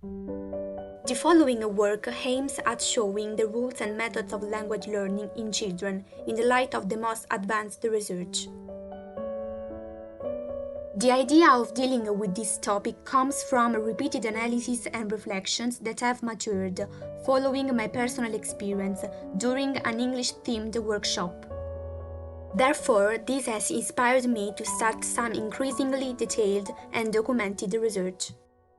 The following work aims at showing the rules and methods of language learning in children in the light of the most advanced research. The idea of dealing with this topic comes from repeated analysis and reflections that have matured following my personal experience during an English-themed workshop. Therefore, this has inspired me to start some increasingly detailed and documented research.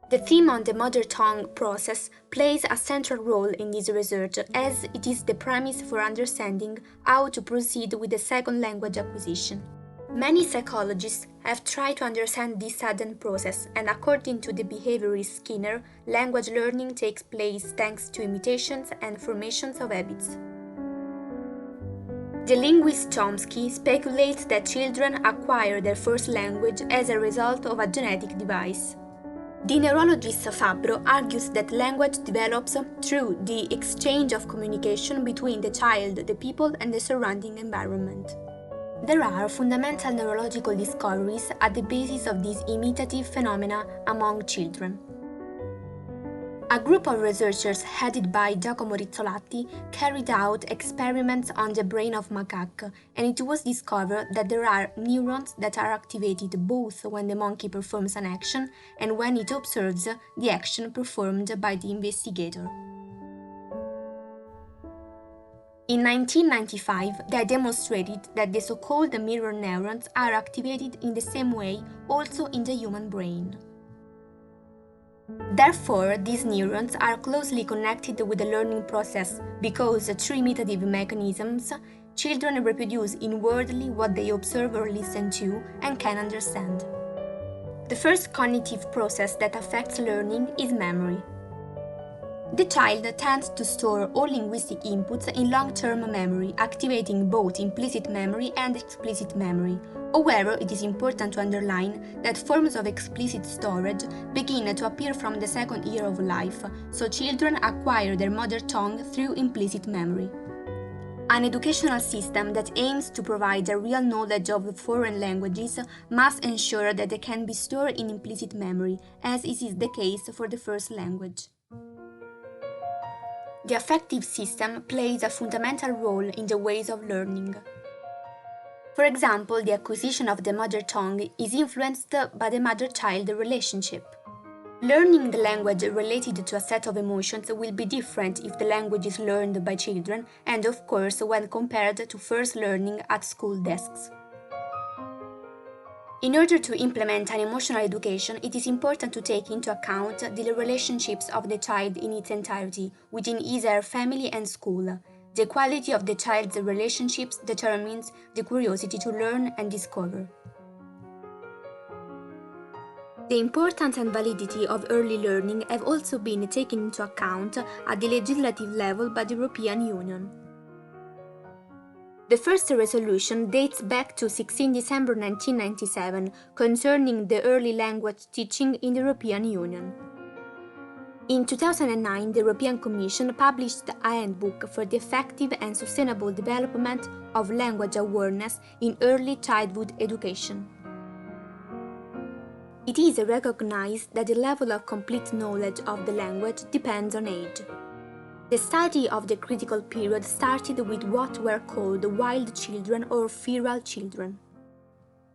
The theme on the mother tongue process plays a central role in this research as it is the premise for understanding how to proceed with the second language acquisition. Many psychologists have tried to understand this sudden process, and according to the behaviorist Skinner, language learning takes place thanks to imitations and formations of habits. The linguist Chomsky speculates that children acquire their first language as a result of a genetic device. The neurologist Fabro argues that language develops through the exchange of communication between the child, the people, and the surrounding environment. There are fundamental neurological discoveries at the basis of these imitative phenomena among children. A group of researchers headed by Giacomo Rizzolatti carried out experiments on the brain of macaque, and it was discovered that there are neurons that are activated both when the monkey performs an action and when it observes the action performed by the investigator. In 1995, they demonstrated that the so-called mirror neurons are activated in the same way also in the human brain. Therefore, these neurons are closely connected with the learning process because, through imitative mechanisms, children reproduce inwardly what they observe or listen to and can understand. The first cognitive process that affects learning is memory. The child tends to store all linguistic inputs in long-term memory, activating both implicit memory and explicit memory. However, it is important to underline that forms of explicit storage begin to appear from the second year of life, so children acquire their mother tongue through implicit memory. An educational system that aims to provide a real knowledge of foreign languages must ensure that they can be stored in implicit memory, as is the case for the first language. The affective system plays a fundamental role in the ways of learning. For example, the acquisition of the mother tongue is influenced by the mother-child relationship. Learning the language related to a set of emotions will be different if the language is learned by children and, of course, when compared to first learning at school desks. In order to implement an emotional education, it is important to take into account the relationships of the child in its entirety within his or her family and school. The quality of the child's relationships determines the curiosity to learn and discover. The importance and validity of early learning have also been taken into account at the legislative level by the European Union. The first resolution dates back to 16 December 1997 concerning the early language teaching in the European Union. In 2009, the European Commission published a handbook for the effective and sustainable development of language awareness in early childhood education. It is recognized that the level of complete knowledge of the language depends on age. The study of the critical period started with what were called wild children or feral children.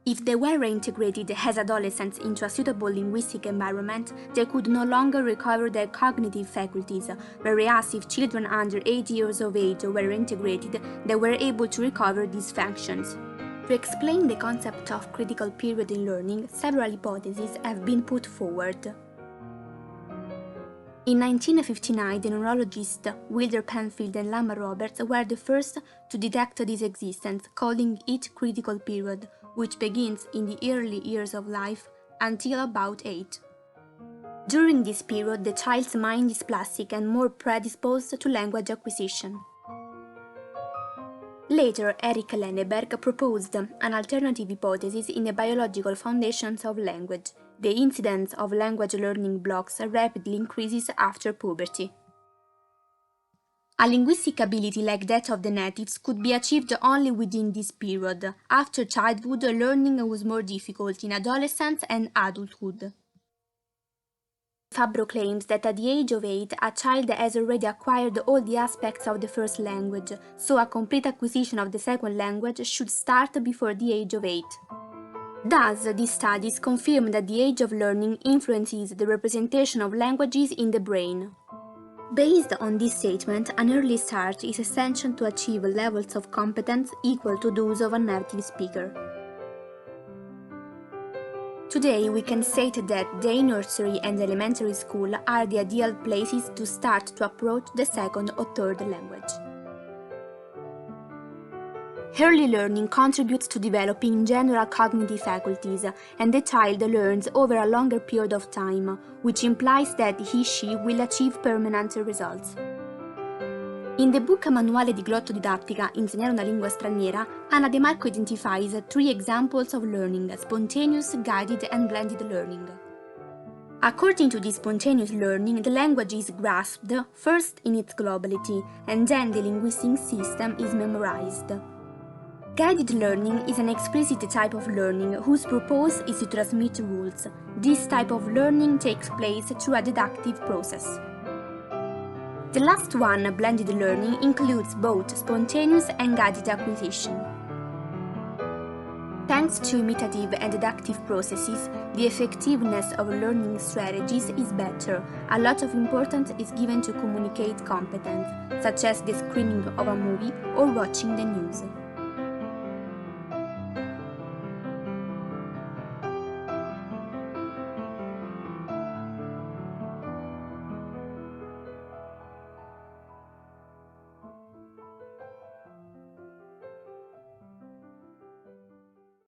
If they were reintegrated as adolescents into a suitable linguistic environment, they could no longer recover their cognitive faculties, whereas if children under 8 years of age were integrated, they were able to recover these functions. To explain the concept of critical period in learning, several hypotheses have been put forward. In 1959, the neurologists Wilder Penfield and Lama Roberts were the first to detect this existence, calling it critical period, which begins in the early years of life until about 8. During this period, the child's mind is plastic and more predisposed to language acquisition. Later, Eric Lenneberg proposed an alternative hypothesis in the biological foundations of language. The incidence of language learning blocks rapidly increases after puberty. A linguistic ability like that of the natives could be achieved only within this period. After childhood, learning was more difficult in adolescence and adulthood. Fabro claims that at the age of 8, a child has already acquired all the aspects of the first language, so a complete acquisition of the second language should start before the age of 8. Thus, these studies confirm that the age of learning influences the representation of languages in the brain. Based on this statement, an early start is essential to achieve levels of competence equal to those of a native speaker. Today, we can state that day nursery and elementary school are the ideal places to start to approach the second or third language. Early learning contributes to developing general cognitive faculties, and the child learns over a longer period of time, which implies that he/she will achieve permanent results. In the book Manuale di Glottodidattica Insegnare una lingua straniera, Anna De Marco identifies 3 examples of learning: spontaneous, guided, and blended learning. According to this spontaneous learning, the language is grasped first in its globality, and then the linguistic system is memorized. Guided learning is an explicit type of learning whose purpose is to transmit rules. This type of learning takes place through a deductive process. The last one, blended learning, includes both spontaneous and guided acquisition. Thanks to imitative and deductive processes, the effectiveness of learning strategies is better. A lot of importance is given to communicate competence, such as the screening of a movie or watching the news.